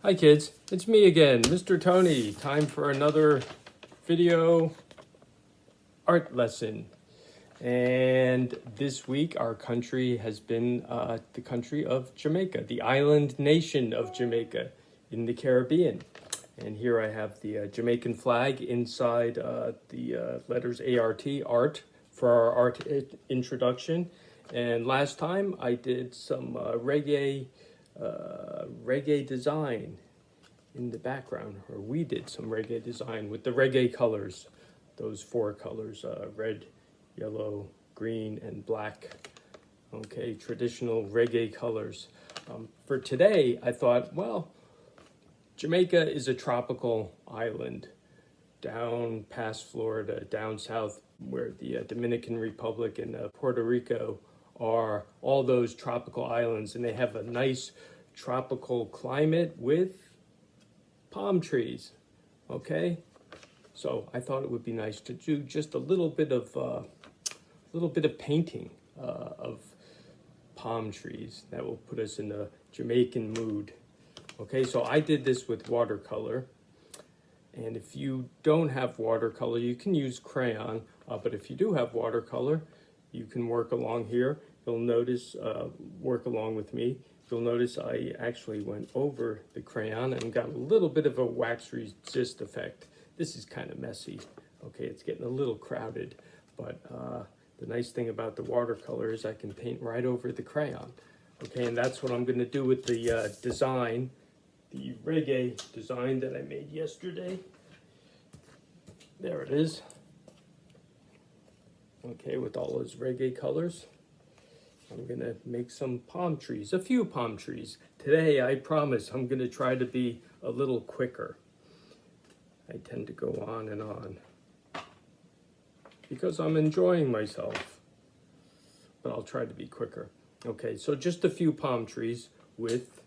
Hi kids, it's me again, Mr. Tony. Time for another video art lesson. And this week our country has been the country of Jamaica, the island nation of Jamaica in the Caribbean. And here I have the Jamaican flag inside the letters ART, art, for our art introduction. And last time I did some reggae design in the background, or we did some reggae design with the reggae colors, those four colors, red, yellow, green, and black. Okay, traditional reggae colors. For today, I thought, well, Jamaica is a tropical island down past Florida, down south where the Dominican Republic and Puerto Rico are, all those tropical islands, and they have a nice tropical climate with palm trees. Okay, so I thought it would be nice to do just a little bit of painting of palm trees that will put us in a Jamaican mood. Okay, so I did this with watercolor. And if you don't have watercolor, you can use crayon. But if you do have watercolor, you can work along here. You'll notice, work along with me. You'll notice I actually went over the crayon and got a little bit of a wax resist effect. This is kind of messy. Okay, it's getting a little crowded. But the nice thing about the watercolor is I can paint right over the crayon. Okay, and that's what I'm going to do with the design. The reggae design that I made yesterday. There it is. Okay, with all those reggae colors. I'm gonna make some palm trees, a few palm trees. Today, I promise, I'm gonna try to be a little quicker. I tend to go on and on because I'm enjoying myself, but I'll try to be quicker. Okay, so just a few palm trees with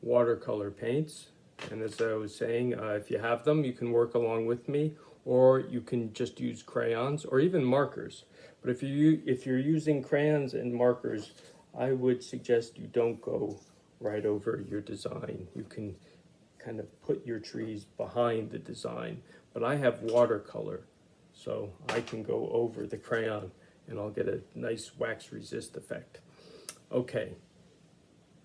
watercolor paints. And as I was saying, if you have them, you can work along with me, or you can just use crayons or even markers. But if you're using crayons and markers, I would suggest you don't go right over your design. You can kind of put your trees behind the design. But I have watercolor, so I can go over the crayon and I'll get a nice wax resist effect. Okay.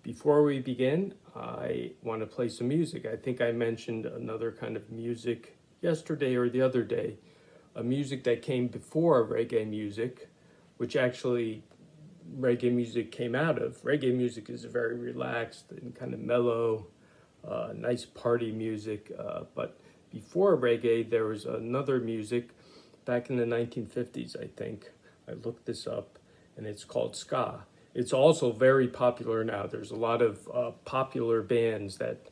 Before we begin, I want to play some music. I think I mentioned another kind of music yesterday or the other day, a music that came before reggae music, which actually reggae music came out of. Reggae music is very relaxed and kind of mellow, nice party music. But before reggae, there was another music back in the 1950s, I think. I looked this up, and it's called ska. It's also very popular now. There's a lot of popular bands that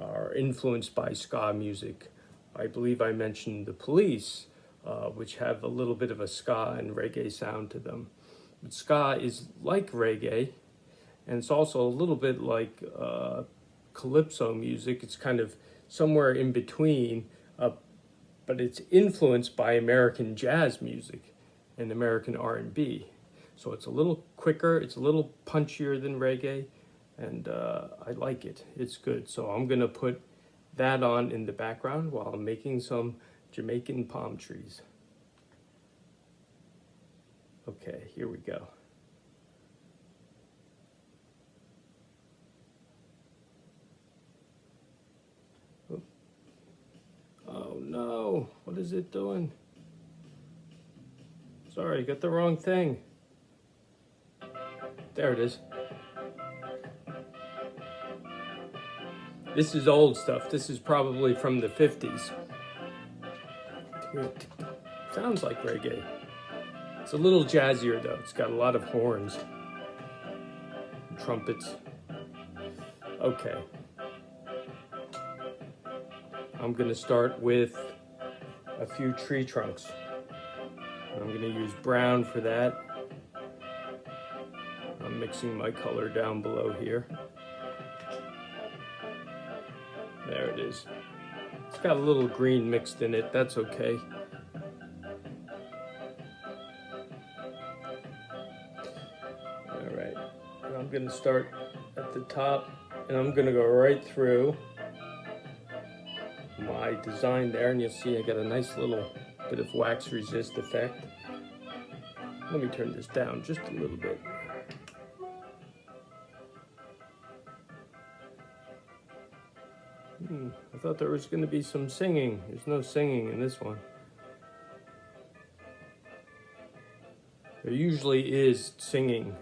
are influenced by ska music. I believe I mentioned the Police, which have a little bit of a ska and reggae sound to them. But ska is like reggae, and it's also a little bit like calypso music. It's kind of somewhere in between, but it's influenced by American jazz music and American R&B. So it's a little quicker, it's a little punchier than reggae, and I like it. It's good. So I'm gonna put that on in the background while I'm making some Jamaican palm trees. Okay, here we go. Oh no, what is it doing? Sorry, got the wrong thing. There it is. This is old stuff. This is probably from the 50s. Sounds like reggae. It's a little jazzier though. It's got a lot of horns and trumpets. Okay. I'm gonna start with a few tree trunks. I'm gonna use brown for that. I'm mixing my color down below here. There it is. It's got a little green mixed in it, that's okay. All right, I'm gonna start at the top and I'm gonna go right through my design there, and you'll see I got a nice little bit of wax resist effect. Let me turn this down just a little bit. I thought there was going to be some singing. There's no singing in this one. There usually is singing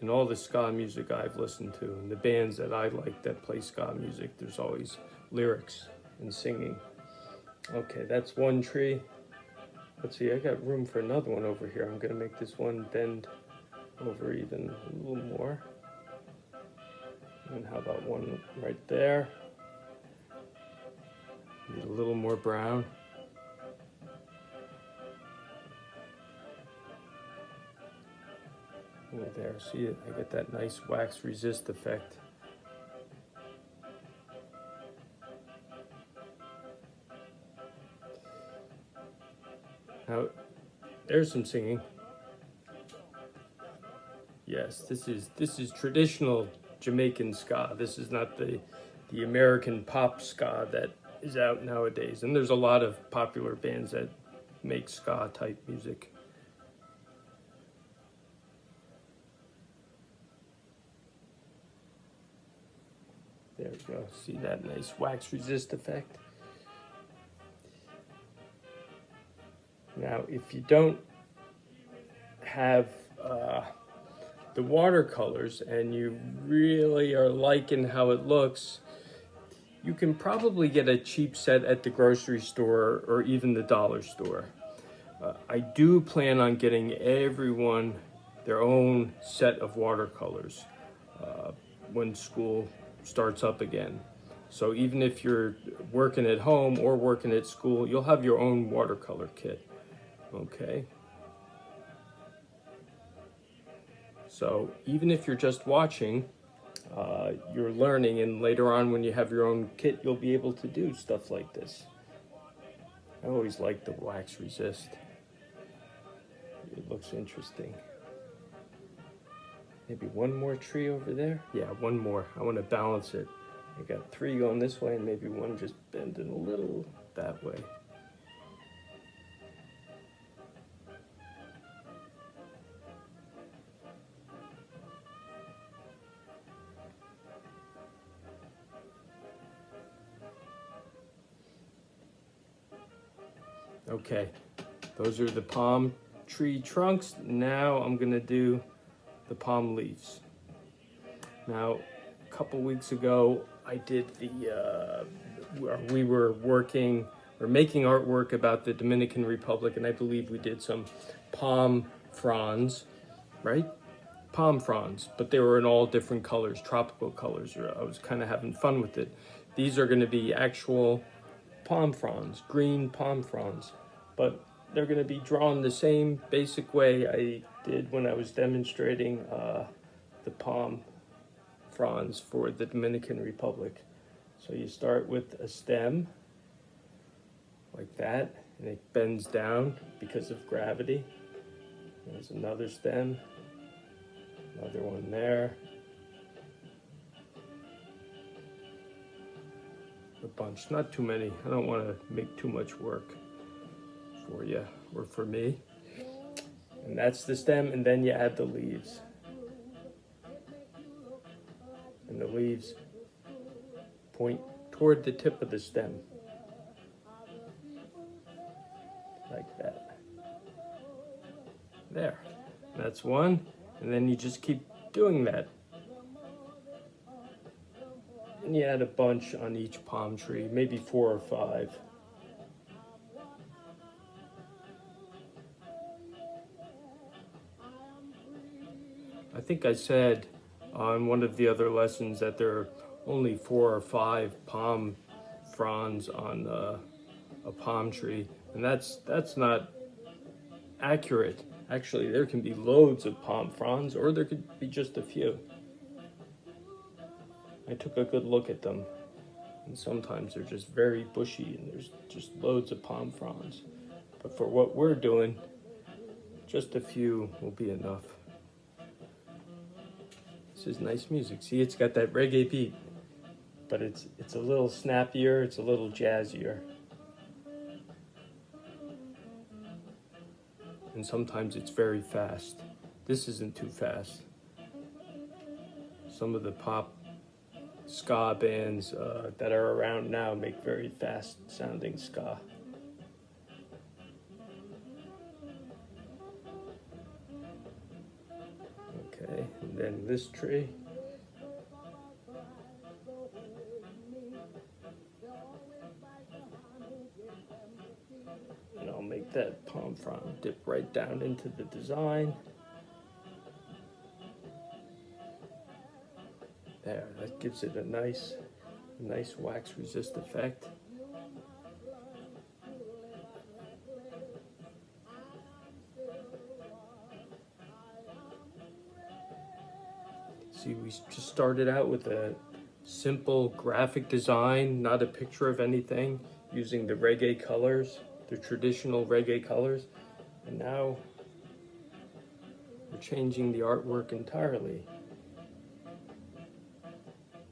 in all the ska music I've listened to, and the bands that I like that play ska music, there's always lyrics and singing. Okay, that's one tree. Let's see, I got room for another one over here. I'm gonna make this one bend over even a little more. And how about one right there? Need a little more brown. Oh, there, see it? I get that nice wax resist effect. Now, there's some singing. Yes, this is traditional Jamaican ska. This is not the American pop ska that is out nowadays. And there's a lot of popular bands that make ska type music. There we go. See that nice wax resist effect? Now, if you don't have the watercolors and you really are liking how it looks, you can probably get a cheap set at the grocery store or even the dollar store. I do plan on getting everyone their own set of watercolors when school starts up again. So even if you're working at home or working at school, you'll have your own watercolor kit. Okay. So even if you're just watching, you're learning, and later on when you have your own kit, you'll be able to do stuff like this. I always like the wax resist. It looks interesting. Maybe one more tree over there? Yeah, one more. I want to balance it. I got three going this way and maybe one just bending a little that way. Okay, those are the palm tree trunks. Now I'm gonna do the palm leaves. Now, a couple weeks ago, I did we were making artwork about the Dominican Republic, and I believe we did some palm fronds, right? Palm fronds, but they were in all different colors, tropical colors. I was kind of having fun with it. These are gonna be actual palm fronds, green palm fronds, but they're going to be drawn the same basic way I did when I was demonstrating the palm fronds for the Dominican Republic. So you start with a stem like that, and it bends down because of gravity. There's another stem, another one there. A bunch, not too many. I don't want to make too much work for you or for me. And that's the stem, and then you add the leaves. And the leaves point toward the tip of the stem. Like that. There. That's one. And then you just keep doing that. And you add a bunch on each palm tree, maybe 4 or 5. I think I said on one of the other lessons that there are only 4 or 5 palm fronds on a palm tree, and that's not accurate. Actually, there can be loads of palm fronds, or there could be just a few. I took a good look at them, and sometimes they're just very bushy and there's just loads of palm fronds. But for what we're doing, just a few will be enough. This is nice music. See, it's got that reggae beat. but it's a little snappier, it's a little jazzier. And sometimes it's very fast. This isn't too fast. Some of the pop ska bands that are around now make very fast sounding ska. Okay, and then this tree. And I'll make that palm frond dip right down into the design. There, that gives it a nice wax resist effect. See, we just started out with a simple graphic design, not a picture of anything, using the reggae colors, the traditional reggae colors, and now we're changing the artwork entirely.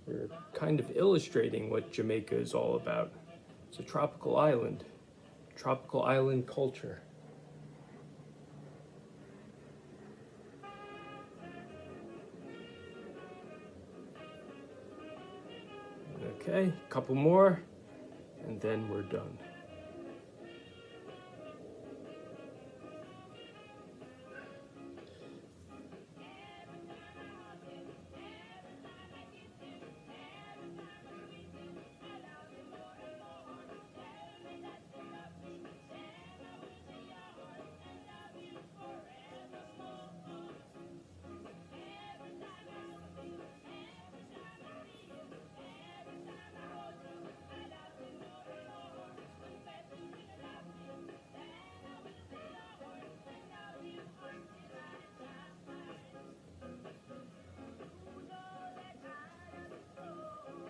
We're kind of illustrating what Jamaica is all about. It's a tropical island culture. Okay, a couple more, and then we're done.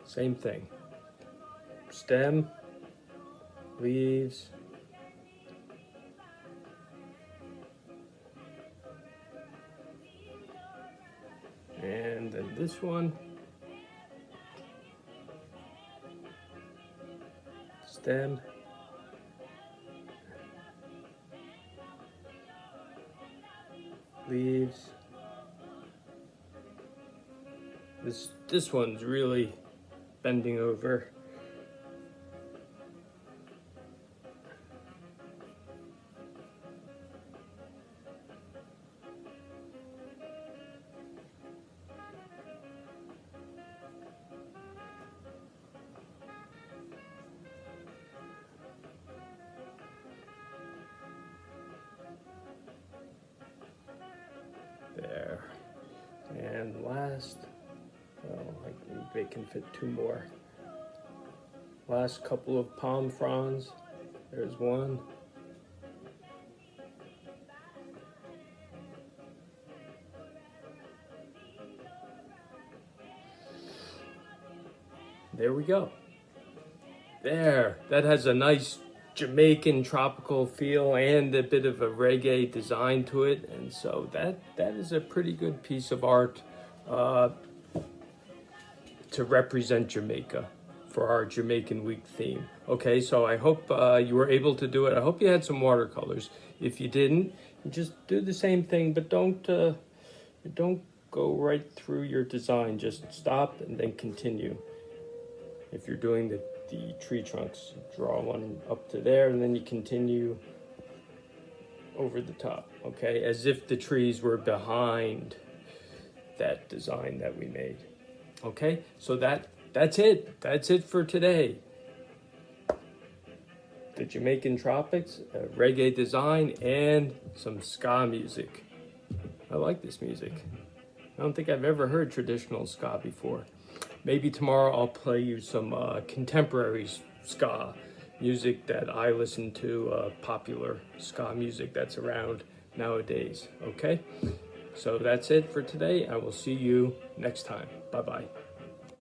Same thing. Stem, leaves, and then this one, stem, leaves. This one's really bending over. There. And last, they can fit two more. Last couple of palm fronds. There's one. There we go. There, that has a nice Jamaican tropical feel and a bit of a reggae design to it. And so that is a pretty good piece of art to represent Jamaica for our Jamaican Week theme. Okay, so I hope you were able to do it. I hope you had some watercolors. If you didn't, just do the same thing, but don't go right through your design. Just stop and then continue. If you're doing the tree trunks, draw one up to there, and then you continue over the top, okay? As if the trees were behind that design that we made. Okay, so that's it. That's it for today. The Jamaican Tropics, a reggae design, and some ska music. I like this music. I don't think I've ever heard traditional ska before. Maybe tomorrow I'll play you some contemporary ska music that I listen to, popular ska music that's around nowadays, okay? So that's it for today. I will see you next time. Bye-bye.